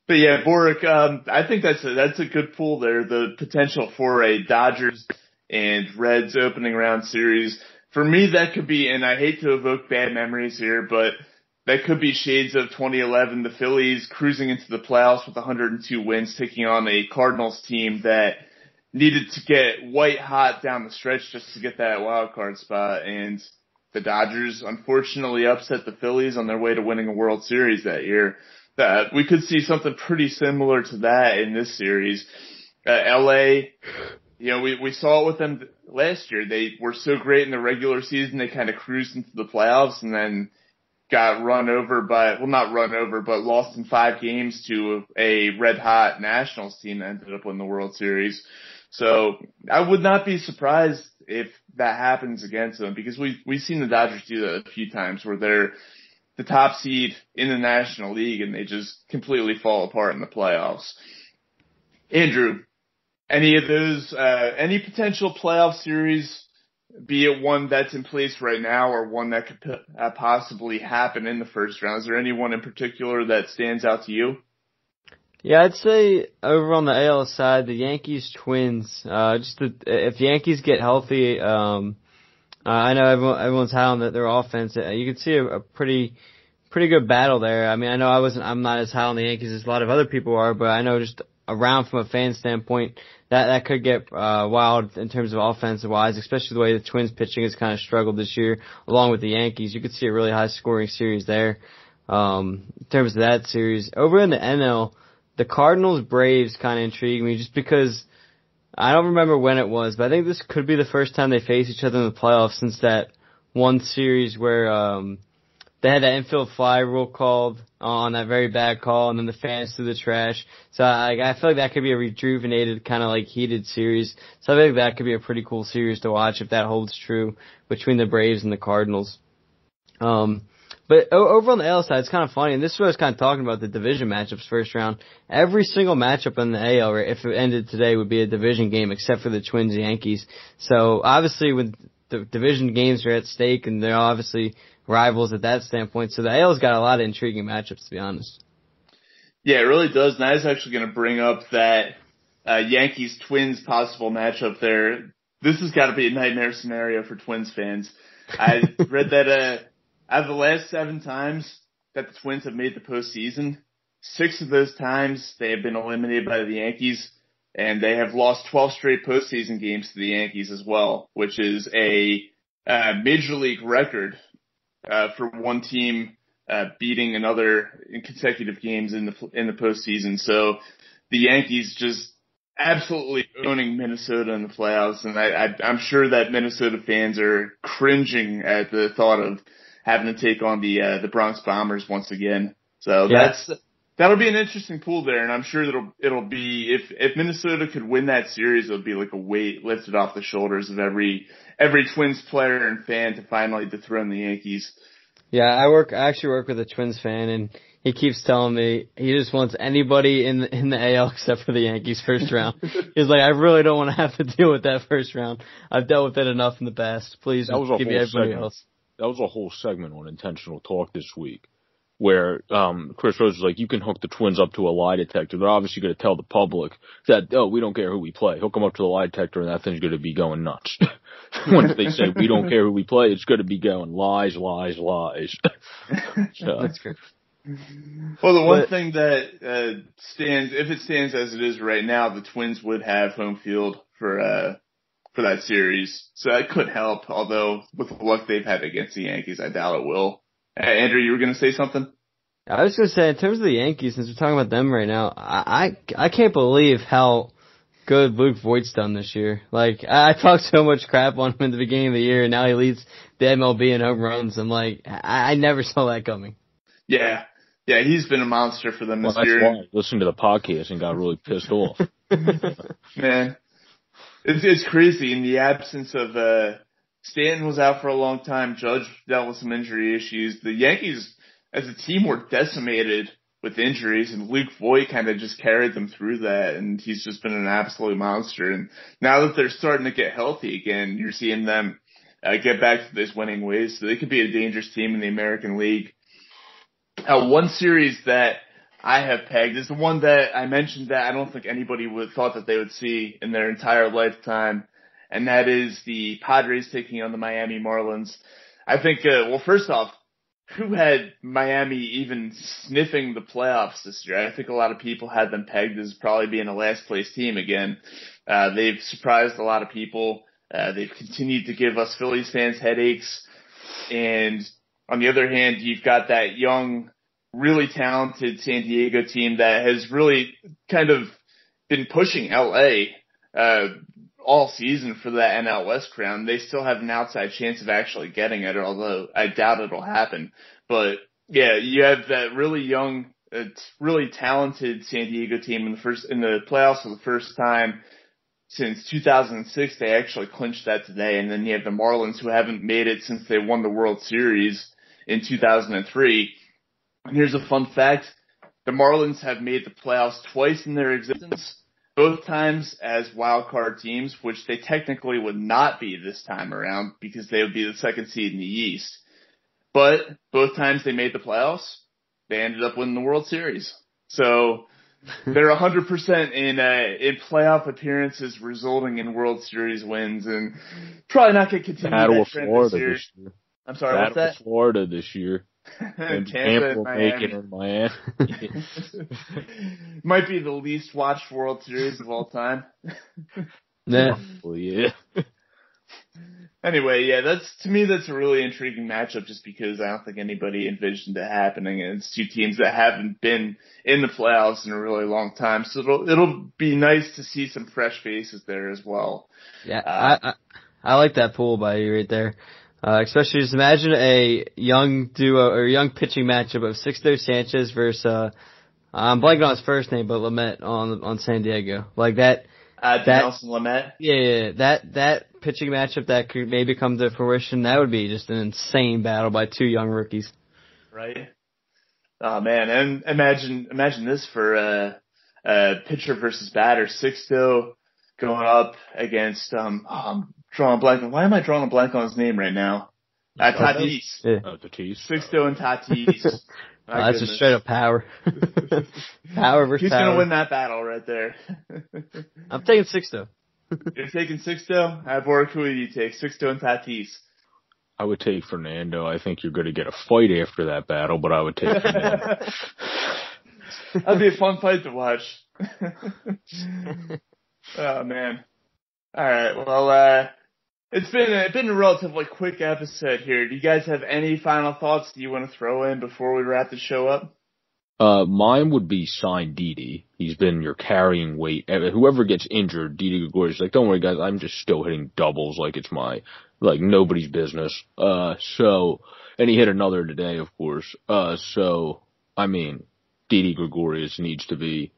But yeah, Borek, I think that's a good pool there. The potential for a Dodgers and Reds opening round series. For me, that could be, and I hate to evoke bad memories here, but that could be shades of 2011. The Phillies cruising into the playoffs with 102 wins, taking on a Cardinals team that needed to get white hot down the stretch just to get that wild card spot. And the Dodgers unfortunately upset the Phillies on their way to winning a World Series that year. We could see something pretty similar to that in this series. LA, we saw it with them last year. They were so great in the regular season, they kind of cruised into the playoffs and then got run over not run over, but lost in 5 games to a red hot Nationals team that ended up winning the World Series. So I would not be surprised if that happens against them, because we've seen the Dodgers do that a few times where they're the top seed in the National League, and they just completely fall apart in the playoffs. Andrew, any of those, any potential playoff series, be it one that's in place right now or one that could possibly happen in the first round? Is there anyone in particular that stands out to you? Yeah, I'd say over on the AL side, the Yankees-Twins. If the Yankees get healthy, I know everyone's high on their offense. You can see a pretty good battle there. I mean, I know I'm not as high on the Yankees as a lot of other people are, but I know just around from a fan standpoint, that could get wild in terms of offensive wise, especially the way the Twins pitching has kind of struggled this year, along with the Yankees. You could see a really high scoring series there. In terms of that series, over in the NL, the Cardinals Braves kind of intrigue me just because I don't remember when it was, but I think this could be the first time they face each other in the playoffs since that one series where they had that infield fly rule called on that very bad call, and then the fans threw the trash. So I feel like that could be a rejuvenated, kind of like heated series. So I think that could be a pretty cool series to watch if that holds true between the Braves and the Cardinals. But over on the AL side, it's kind of funny, and this is what I was kind of talking about, the division matchups first round. Every single matchup in the AL, if it ended today, would be a division game except for the Twins and Yankees. So obviously with the division games are at stake, and they're obviously rivals at that standpoint. So the AL's got a lot of intriguing matchups, to be honest. Yeah, it really does. And I was actually going to bring up that Yankees-Twins possible matchup there. This has got to be a nightmare scenario for Twins fans. I read that out of the last 7 times that the Twins have made the postseason, 6 of those times they have been eliminated by the Yankees, and they have lost 12 straight postseason games to the Yankees as well, which is a major league record for one team beating another in consecutive games in the postseason. So the Yankees just absolutely owning Minnesota in the playoffs, and I'm sure that Minnesota fans are cringing at the thought of having to take on the Bronx Bombers once again. So that'll be an interesting pool there, and I'm sure it'll be if Minnesota could win that series, it'll be like a weight lifted off the shoulders of every Twins player and fan to finally dethrone the Yankees. Yeah, I actually work with a Twins fan, and he keeps telling me he just wants anybody in the AL except for the Yankees first round. He's like, I really don't want to have to deal with that first round. I've dealt with it enough in the past. Please give me everybody else. That was a whole segment on Intentional Talk this week, where Chris Rose was like, you can hook the Twins up to a lie detector. They're obviously going to tell the public that, we don't care who we play. Hook them up to the lie detector, and that thing's going to be going nuts. Once they say we don't care who we play, it's going to be going lies, lies, lies. So. That's great. Well, the one thing that stands as it is right now, the Twins would have home field for that series, so that could help. Although with the luck they've had against the Yankees, I doubt it will. Andrew, you were going to say something? I was going to say, in terms of the Yankees, since we're talking about them right now, I can't believe how good Luke Voigt's done this year. Like, I talked so much crap on him in the beginning of the year, and now he leads the MLB in home runs. I'm like, I never saw that coming. Yeah, he's been a monster for them this year. That's why I listened to the podcast and got really pissed off. Man, it's crazy. In the absence of Stanton was out for a long time. Judge dealt with some injury issues. The Yankees, as a team, were decimated with injuries, and Luke Voigt kind of just carried them through that, and he's just been an absolute monster. And now that they're starting to get healthy again, you're seeing them get back to those winning ways, so they could be a dangerous team in the American League. One series that I have pegged is the one that I mentioned that I don't think anybody would thought that they would see in their entire lifetime, and that is the Padres taking on the Miami Marlins. I think, first off, who had Miami even sniffing the playoffs this year? I think a lot of people had them pegged as probably being a last place team again. They've surprised a lot of people. They've continued to give us Phillies fans headaches. And on the other hand, you've got that young, really talented San Diego team that has really kind of been pushing LA all season for that NL West crown. They still have an outside chance of actually getting it, although I doubt it'll happen. But yeah, you have that really young, really talented San Diego team in the playoffs for the first time since 2006. They actually clinched that today. And then you have the Marlins, who haven't made it since they won the World Series in 2003. And here's a fun fact. The Marlins have made the playoffs twice in their existence, both times as wild card teams, which they technically would not be this time around because they would be the second seed in the East. But both times they made the playoffs, they ended up winning the World Series. So they're 100% in playoff appearances resulting in World Series wins, and probably not going to continue that trend this year. I'm sorry, what's that? Florida this year. Tampa will make it in Miami. Might be the least watched World Series of all time. Yeah. Well, yeah. Anyway, yeah, to me that's a really intriguing matchup just because I don't think anybody envisioned it happening, and it's two teams that haven't been in the playoffs in a really long time. So it'll be nice to see some fresh faces there as well. Yeah, I like that pool by you right there. Especially just imagine a young duo or young pitching matchup of Sixto Sanchez versus I'm blanking on his first name, but Lamet on San Diego. Like that. Nelson Lamet. Yeah, that pitching matchup that could maybe come to fruition. That would be just an insane battle by two young rookies. Right. Oh man, and imagine this for pitcher versus batter. Sixto going up against I'm drawing a blank. Why am I drawing a blank on his name right now? Tatis. Yeah. Tatis. Sixto and Tatis. That's just straight up power. Power versus He's power. gonna win that battle right there. I'm taking Sixto. You're taking Sixto? Borek, who do you take? Sixto and Tatis. I would take Fernando. I think you're going to get a fight after that battle, but I would take Fernando. That'd be a fun fight to watch. Oh man. All right. Well, it's been a relatively quick episode here. Do you guys have any final thoughts that you want to throw in before we wrap the show up? Mine would be sign Didi. He's been your carrying weight. Whoever gets injured, Didi Gregorius, like, don't worry guys, I'm just still hitting doubles like it's nobody's business. And he hit another today, of course. Didi Gregorius needs to be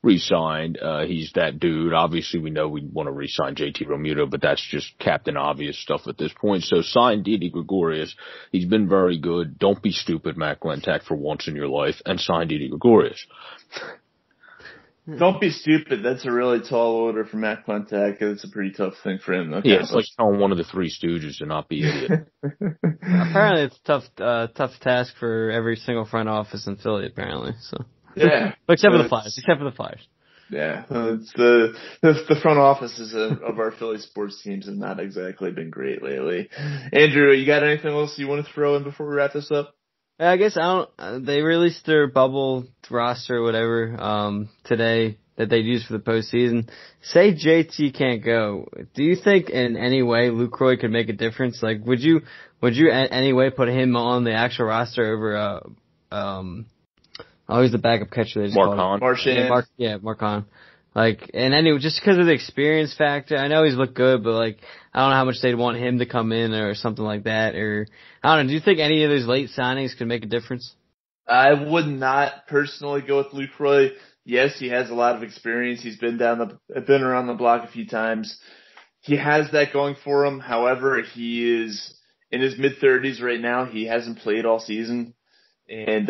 re-signed. He's that dude. Obviously, we know we want to re-sign JT Realmuto, but that's just Captain Obvious stuff at this point. So sign Didi Gregorius. He's been very good. Don't be stupid, Matt Glentak, for once in your life, and sign Didi Gregorius. Don't be stupid. That's a really tall order for Matt Glentak. It's a pretty tough thing for him. Yeah, it's like telling one of the Three Stooges to not be idiot. Apparently, it's a tough task for every single front office in Philly. Apparently, so. Yeah. Except for the Flyers. Yeah. It's the front offices of our Philly sports teams have not exactly been great lately. Andrew, you got anything else you want to throw in before we wrap this up? I guess they released their bubble roster or whatever, today that they'd use for the postseason. Say JT can't go. Do you think in any way Lucroy could make a difference? Like, would you in any way put him on the actual roster over, he's the backup catcher. Marchand. Marchand. Like, and anyway, just because of the experience factor, I know he's looked good, but like, I don't know how much they'd want him to come in or something like that. Or, I don't know, do you think any of those late signings could make a difference? I would not personally go with Lucroy. Yes, he has a lot of experience. He's been around the block a few times. He has that going for him. However, he is in his mid-30s right now. He hasn't played all season. And,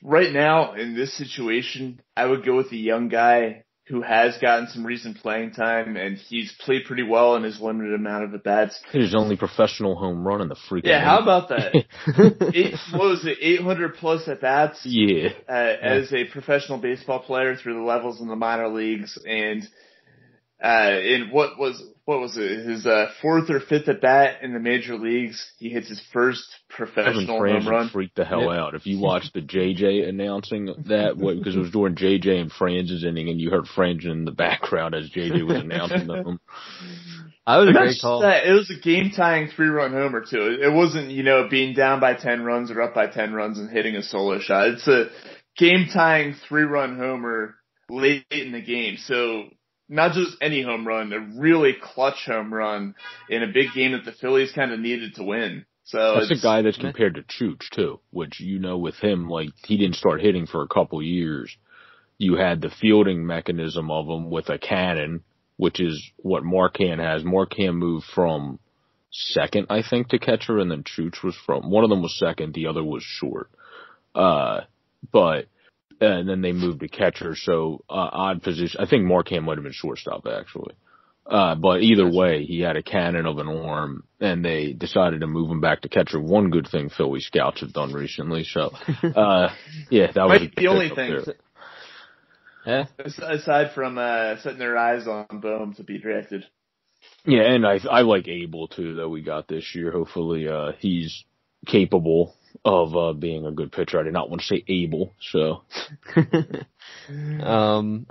right now in this situation, I would go with the young guy who has gotten some recent playing time, and he's played pretty well in his limited amount of at-bats. His only professional home run in the freaking league. How about that? 800 plus at-bats? Yeah. As a professional baseball player through the levels in the minor leagues, and in what was it? His fourth or fifth at bat in the major leagues. He hits his first professional home run. Freaked the hell out. If you watched the JJ announcing that, because it was during JJ and Franz's inning, and you heard Franz in the background as JJ was announcing them. That was a great call. It was a game-tying 3-run homer too. It wasn't, being down by 10 runs or up by 10 runs and hitting a solo shot. It's a game-tying 3-run homer late in the game. So. Not just any home run, a really clutch home run in a big game that the Phillies kind of needed to win. So that's a guy that's compared to Chooch too, which with him, like he didn't start hitting for a couple years. You had the fielding mechanism of him with a cannon, which is what Marchand has. Marchand moved from second, I think, to catcher, and then Chooch was one of them was second, the other was short. And then they moved to catcher, so odd position. I think Markham might have been shortstop, actually. But either way, he had a cannon of an arm, and they decided to move him back to catcher. One good thing Philly scouts have done recently. So, yeah, that was the only thing. Yeah. Aside from setting their eyes on Bohm to be drafted. Yeah, and I like Abel too that we got this year. Hopefully, he's capable of being a good pitcher. I did not want to say able, so. I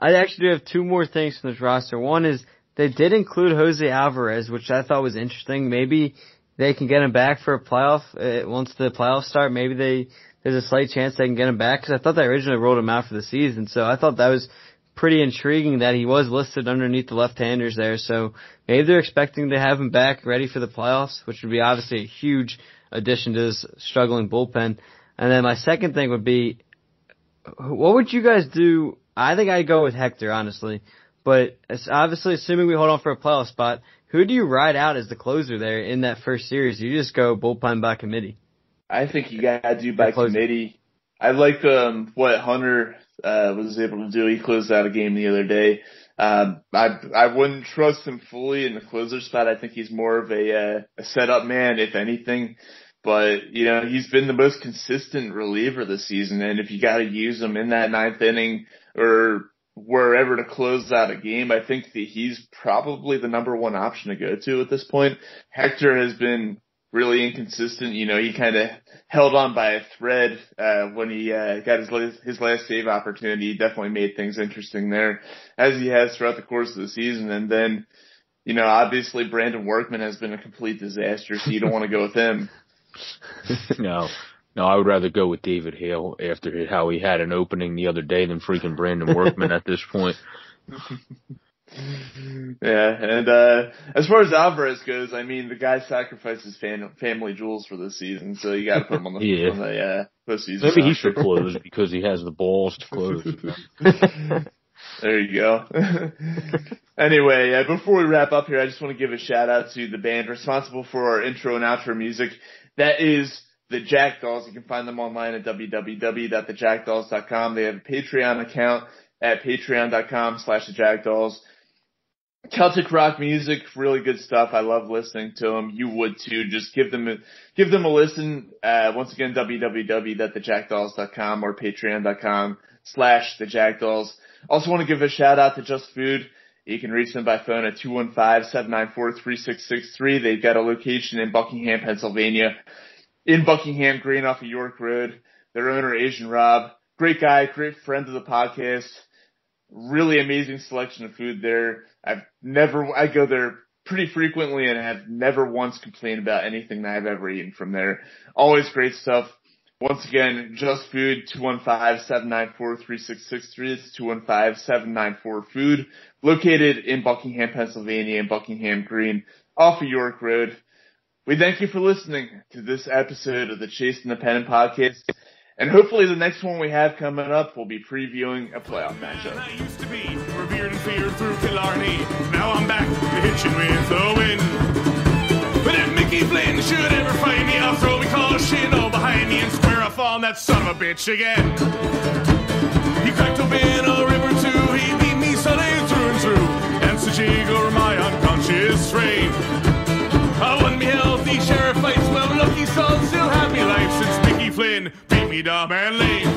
actually do have two more things from this roster. One is they did include Jose Alvarez, which I thought was interesting. Maybe they can get him back for a playoff once the playoffs start. Maybe there's a slight chance they can get him back, because I thought they originally rolled him out for the season. So I thought that was pretty intriguing that he was listed underneath the left-handers there. So maybe they're expecting to have him back ready for the playoffs, which would be obviously a huge addition to this struggling bullpen. And then my second thing would be, what would you guys do? I think I'd go with Hector, honestly. But it's obviously, assuming we hold on for a playoff spot, who do you ride out as the closer there in that first series? You just go bullpen by committee. I think you got to do by committee. I like what Hunter was able to do. He closed out a game the other day. I wouldn't trust him fully in the closer spot. I think he's more of a setup man, if anything. But, he's been the most consistent reliever this season. And if you got to use him in that ninth inning or wherever to close out a game, I think that he's probably the number one option to go to at this point. Hector has been really inconsistent. He kind of held on by a thread when he got his last save opportunity. He definitely made things interesting there, as he has throughout the course of the season. And then, obviously Brandon Workman has been a complete disaster, so you don't want to go with him. No, I would rather go with David Hale after how he had an opening the other day than freaking Brandon Workman at this point. Yeah, and as far as Alvarez goes, I mean, the guy sacrifices family jewels for this season, so you got to put him on the postseason. Maybe he should close because he has the balls to close. There you go. Anyway, before we wrap up here, I just want to give a shout out to the band responsible for our intro and outro music. That is the Jackdaws. You can find them online at www.thejackdolls.com. They have a Patreon account at patreon.com/thejackdolls. Celtic rock music, really good stuff. I love listening to them. You would too. Just give them a listen. Once again, www.thejackdolls.com or patreon.com/thejackdolls. Also want to give a shout out to Just Food. You can reach them by phone at 215-794-3663. They've got a location in Buckingham, Pennsylvania, in Buckingham Green off of York Road. Their owner, Asian Rob, great guy, great friend of the podcast. Really amazing selection of food there. I go there pretty frequently and have never once complained about anything that I've ever eaten from there. Always great stuff. Once again, Just Food, 215-794-3663. It's 215-794-FOOD. Located in Buckingham, Pennsylvania, in Buckingham Green, off of York Road. We thank you for listening to this episode of the Chasing the Pennant podcast. And hopefully the next one we have coming up, we'll be previewing a playoff matchup. I used to be revered and feared through Killarney. Now I'm back to hitching with the wind. But if Mickey Flynn should ever find me, I'll throw me caution all behind me and square off on that son of a bitch again. He cracked open a river too, he beat me Sunday through and through, and such over my unconscious frame. I won me healthy sheriff fights, well lucky son still have me life since Mickey Flynn beat me dumb and lame.